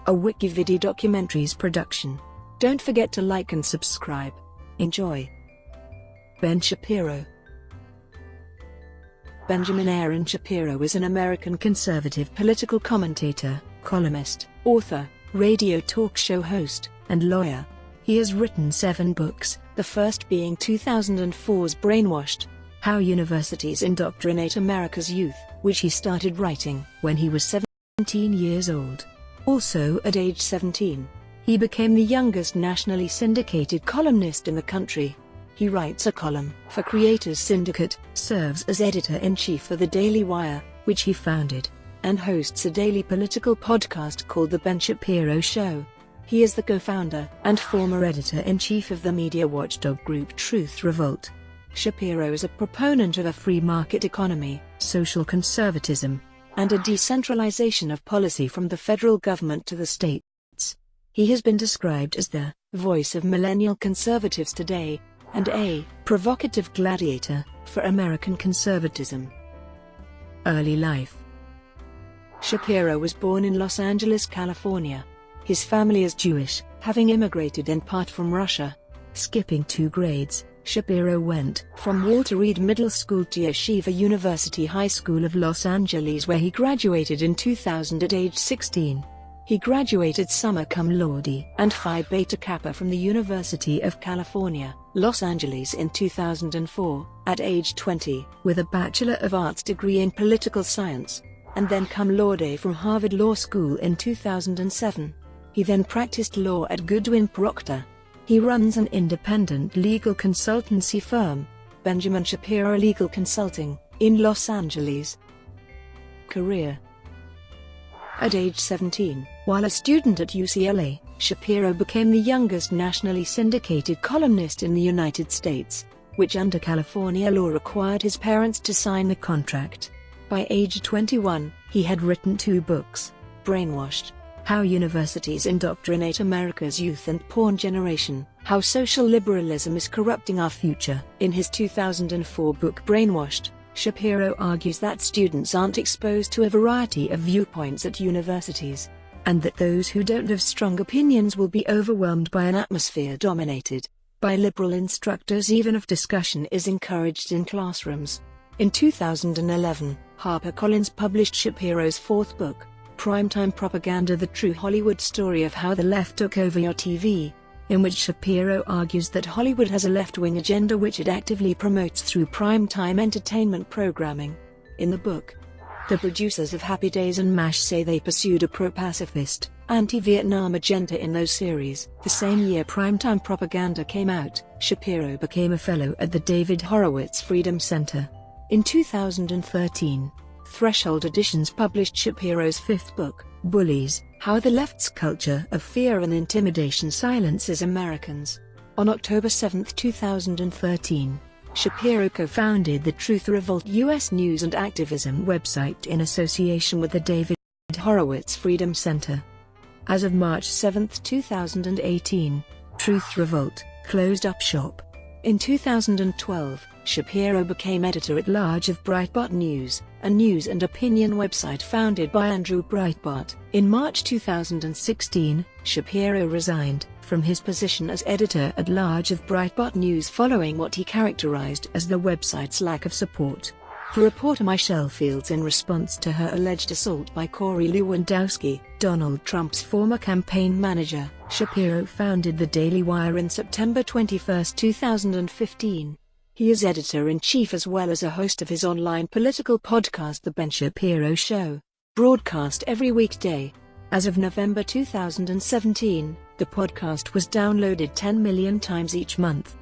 a WikiVidi documentaries production. Don't forget to like and subscribe. Enjoy. Ben Shapiro. Benjamin Aaron Shapiro is an American conservative political commentator, columnist, author, radio talk show host, and lawyer. He has written 7 books, the first being 2004's Brainwashed, How Universities Indoctrinate America's Youth, which he started writing when he was 17 years old. Also at age 17, he became the youngest nationally syndicated columnist in the country. He writes a column for Creators Syndicate, serves as editor-in-chief for The Daily Wire, which he founded, and hosts a daily political podcast called The Ben Shapiro Show. He is the co-founder and former editor-in-chief of the media watchdog group TruthRevolt. Shapiro is a proponent of a free market economy, social conservatism, and a decentralization of policy from the federal government to the states. He has been described as the voice of millennial conservatives today, and a provocative gladiator for American conservatism. Early life. Shapiro was born in Los Angeles, California. His family is Jewish, having immigrated in part from Russia. Skipping 2 grades, Shapiro went from Walter Reed Middle School to Yeshiva University High School of Los Angeles, where he graduated in 2000 at age 16. He graduated summa cum laude and Phi Beta Kappa from the University of California, Los Angeles in 2004, at age 20, with a Bachelor of Arts degree in political science, and then cum laude from Harvard Law School in 2007. He then practiced law at Goodwin Procter. He runs an independent legal consultancy firm, Benjamin Shapiro Legal Consulting, in Los Angeles. Career. At age 17, while a student at UCLA, Shapiro became the youngest nationally syndicated columnist in the United States, which under California law required his parents to sign the contract. By age 21, he had written 2 books, Brainwashed, How Universities Indoctrinate America's Youth, and Porn Generation, How Social Liberalism is Corrupting Our Future. In his 2004 book Brainwashed, Shapiro argues that students aren't exposed to a variety of viewpoints at universities, and that those who don't have strong opinions will be overwhelmed by an atmosphere dominated by liberal instructors even if discussion is encouraged in classrooms. In 2011, HarperCollins published Shapiro's 4th book, Primetime Propaganda: The True Hollywood Story of How the Left Took Over Your TV, in which Shapiro argues that Hollywood has a left-wing agenda which it actively promotes through primetime entertainment programming. In the book, the producers of Happy Days and MASH say they pursued a pro-pacifist, anti-Vietnam agenda in those series. The same year Primetime Propaganda came out, Shapiro became a fellow at the David Horowitz Freedom Center. In 2013, Threshold Editions published Shapiro's 5th book, Bullies: How the Left's Culture of Fear and Intimidation Silences Americans. On October 7, 2013, Shapiro co-founded the TruthRevolt U.S. News and Activism website in association with the David Horowitz Freedom Center. As of March 7, 2018, TruthRevolt closed up shop. In 2012, Shapiro became editor-at-large of Breitbart News, a news and opinion website founded by Andrew Breitbart. In March 2016, Shapiro resigned from his position as editor-at-large of Breitbart News following what he characterized as the website's lack of support for reporter Michelle Fields in response to her alleged assault by Corey Lewandowski, Donald Trump's former campaign manager. Shapiro founded The Daily Wire in September 21, 2015. He is editor-in-chief as well as a host of his online political podcast The Ben Shapiro Show, broadcast every weekday. As of November 2017, the podcast was downloaded 10 million times each month.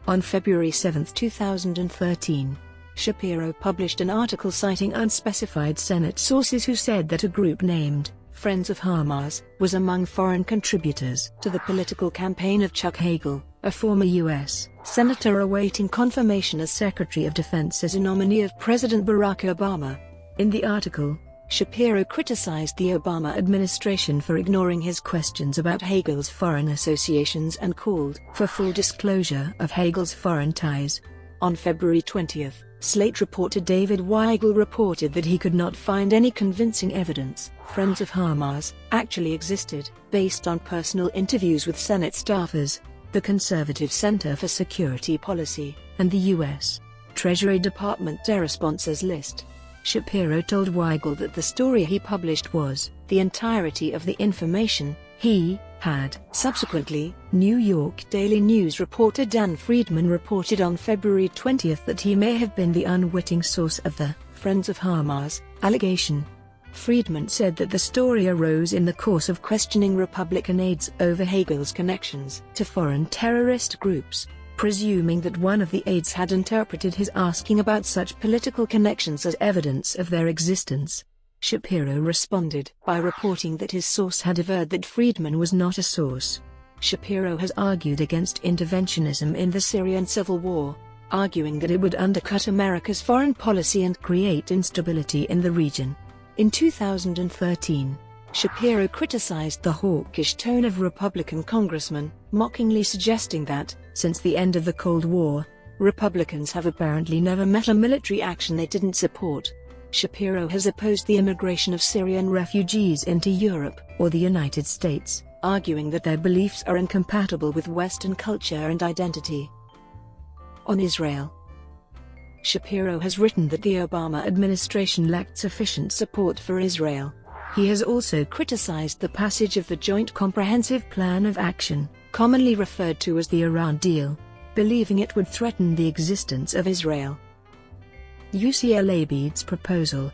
On February 7, 2013, Shapiro published an article citing unspecified Senate sources who said that a group named Friends of Hamas was among foreign contributors to the political campaign of Chuck Hagel, a former U.S. Senator awaiting confirmation as Secretary of Defense as a nominee of President Barack Obama. In the article, Shapiro criticized the Obama administration for ignoring his questions about Hagel's foreign associations and called for full disclosure of Hagel's foreign ties. On February 20, Slate reporter David Weigel reported that he could not find any convincing evidence Friends of Hamas actually existed, based on personal interviews with Senate staffers, the Conservative Center for Security Policy, and the U.S. Treasury Department their responses list. Shapiro told Weigel that the story he published was the entirety of the information he had. Subsequently, New York Daily News reporter Dan Friedman reported on February 20 that he may have been the unwitting source of the Friends of Hamas allegation. Friedman said that the story arose in the course of questioning Republican aides over Hagel's connections to foreign terrorist groups, presuming that one of the aides had interpreted his asking about such political connections as evidence of their existence. Shapiro responded by reporting that his source had averred that Friedman was not a source. Shapiro has argued against interventionism in the Syrian civil war, arguing that it would undercut America's foreign policy and create instability in the region. In 2013, Shapiro criticized the hawkish tone of Republican congressmen, mockingly suggesting that, since the end of the Cold War, Republicans have apparently never met a military action they didn't support. Shapiro has opposed the immigration of Syrian refugees into Europe or the United States, arguing that their beliefs are incompatible with Western culture and identity. On Israel, Shapiro has written that the Obama administration lacked sufficient support for Israel. He has also criticized the passage of the Joint Comprehensive Plan of Action, commonly referred to as the Iran deal, believing it would threaten the existence of Israel. UCLA BDS proposal.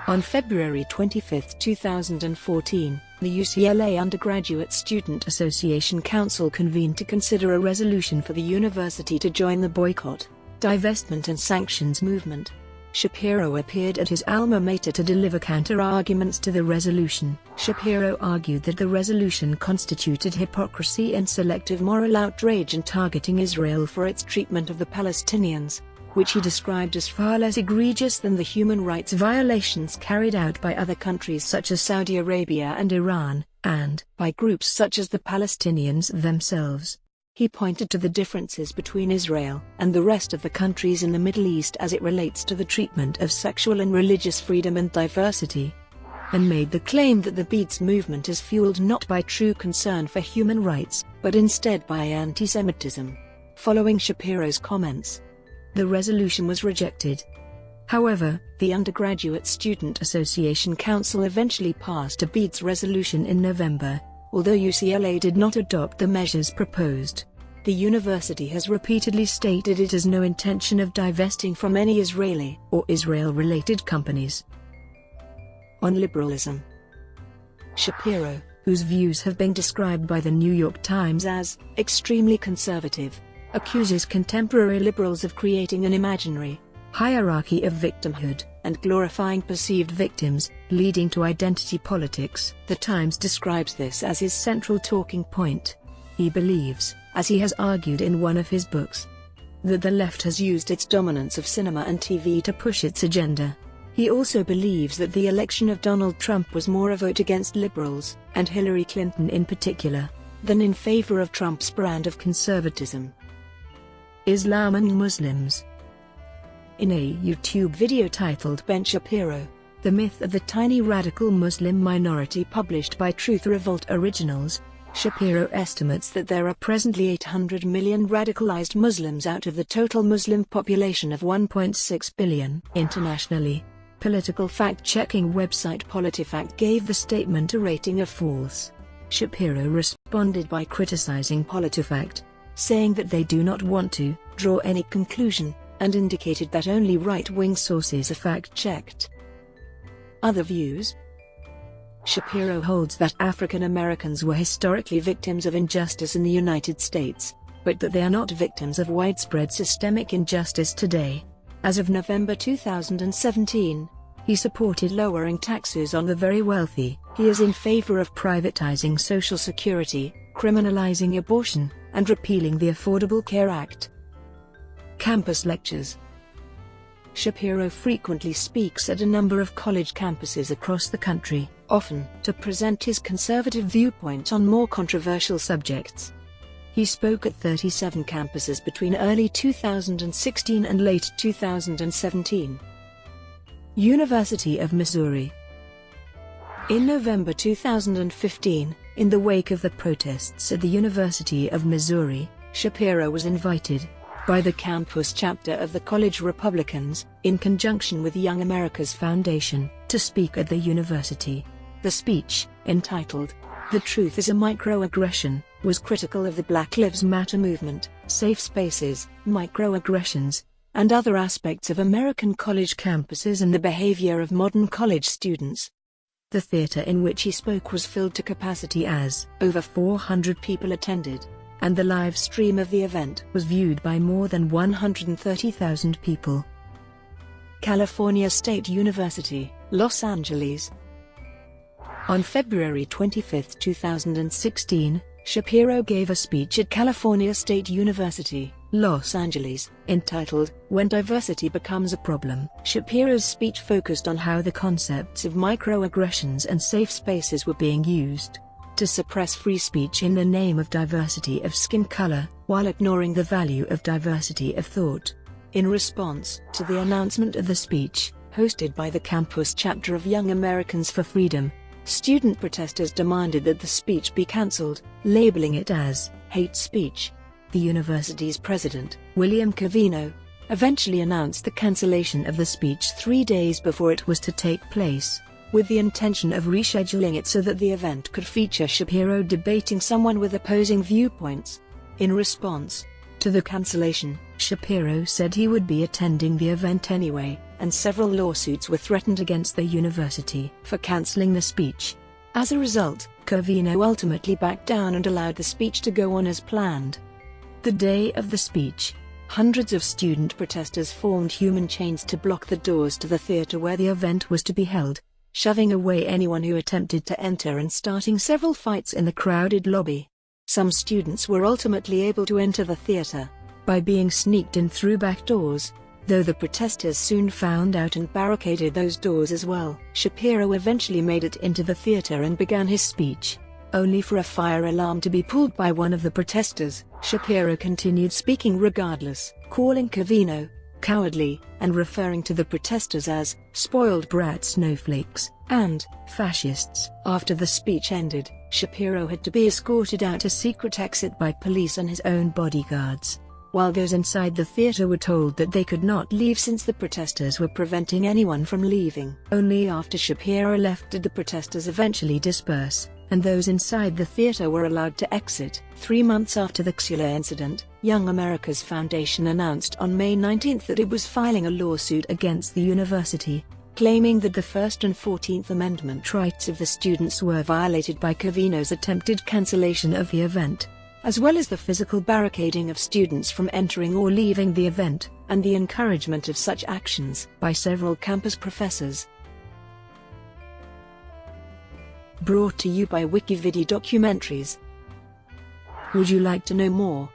On February 25, 2014, the UCLA Undergraduate Student Association Council convened to consider a resolution for the university to join the boycott, divestment and sanctions movement. Shapiro appeared at his alma mater to deliver counter-arguments to the resolution. Shapiro argued that the resolution constituted hypocrisy and selective moral outrage in targeting Israel for its treatment of the Palestinians, which he described as far less egregious than the human rights violations carried out by other countries such as Saudi Arabia and Iran, and by groups such as the Palestinians themselves. He pointed to the differences between Israel and the rest of the countries in the Middle East as it relates to the treatment of sexual and religious freedom and diversity, and made the claim that the BDS movement is fueled not by true concern for human rights, but instead by anti-Semitism. Following Shapiro's comments, the resolution was rejected. However, the Undergraduate Student Association Council eventually passed a BDS resolution in November, although UCLA did not adopt the measures proposed. The university has repeatedly stated it has no intention of divesting from any Israeli or Israel-related companies. On liberalism, Shapiro, whose views have been described by the New York Times as extremely conservative, accuses contemporary liberals of creating an imaginary hierarchy of victimhood and glorifying perceived victims, leading to identity politics. The Times describes this as his central talking point. He believes, as he has argued in one of his books, that the left has used its dominance of cinema and TV to push its agenda. He also believes that the election of Donald Trump was more a vote against liberals, and Hillary Clinton in particular, than in favor of Trump's brand of conservatism. Islam and Muslims. In a YouTube video titled Ben Shapiro, The Myth of the Tiny Radical Muslim Minority published by TruthRevolt Originals, Shapiro estimates that there are presently 800 million radicalized Muslims out of the total Muslim population of 1.6 billion. Internationally, political fact-checking website PolitiFact gave the statement a rating of false. Shapiro responded by criticizing PolitiFact, saying that they do not want to draw any conclusion, and indicated that only right-wing sources are fact-checked. Other views. Shapiro holds that African Americans were historically victims of injustice in the United States, but that they are not victims of widespread systemic injustice today. As of November 2017, he supported lowering taxes on the very wealthy. He is in favor of privatizing Social Security, criminalizing abortion, and repealing the Affordable Care Act. Campus lectures. Shapiro frequently speaks at a number of college campuses across the country, often to present his conservative viewpoint on more controversial subjects. He spoke at 37 campuses between early 2016 and late 2017. University of Missouri. In November 2015, in the wake of the protests at the University of Missouri, Shapiro was invited by the campus chapter of the College Republicans, in conjunction with Young America's Foundation, to speak at the university. The speech, entitled, "The Truth is a Microaggression," was critical of the Black Lives Matter movement, safe spaces, microaggressions, and other aspects of American college campuses and the behavior of modern college students. The theater in which he spoke was filled to capacity as over 400 people attended, and the live stream of the event was viewed by more than 130,000 people. California State University, Los Angeles. On February 25, 2016, Shapiro gave a speech at California State University, Los Angeles, entitled, "When Diversity Becomes a Problem." Shapiro's speech focused on how the concepts of microaggressions and safe spaces were being used to suppress free speech in the name of diversity of skin color, while ignoring the value of diversity of thought. In response to the announcement of the speech, hosted by the campus chapter of Young Americans for Freedom, student protesters demanded that the speech be cancelled, labeling it as hate speech. The university's president, William Covino, eventually announced the cancellation of the speech 3 days before it was to take place, with the intention of rescheduling it so that the event could feature Shapiro debating someone with opposing viewpoints. In response to the cancellation, Shapiro said he would be attending the event anyway, and several lawsuits were threatened against the university for cancelling the speech. As a result, Covino ultimately backed down and allowed the speech to go on as planned. The day of the speech, hundreds of student protesters formed human chains to block the doors to the theater where the event was to be held, shoving away anyone who attempted to enter and starting several fights in the crowded lobby. Some students were ultimately able to enter the theater by being sneaked in through back doors, though the protesters soon found out and barricaded those doors as well. Shapiro eventually made it into the theater and began his speech, only for a fire alarm to be pulled by one of the protesters. Shapiro continued speaking regardless, calling Covino cowardly, and referring to the protesters as spoiled brat snowflakes and fascists. After the speech ended, Shapiro had to be escorted out a secret exit by police and his own bodyguards, while those inside the theater were told that they could not leave since the protesters were preventing anyone from leaving. Only after Shapiro left did the protesters eventually disperse, and those inside the theater were allowed to exit. 3 months after the Xula incident, Young America's Foundation announced on May 19 that it was filing a lawsuit against the university, claiming that the First and 14th Amendment rights of the students were violated by Covino's attempted cancellation of the event, as well as the physical barricading of students from entering or leaving the event, and the encouragement of such actions by several campus professors. Brought to you by WikiVidi documentaries. Would you like to know more?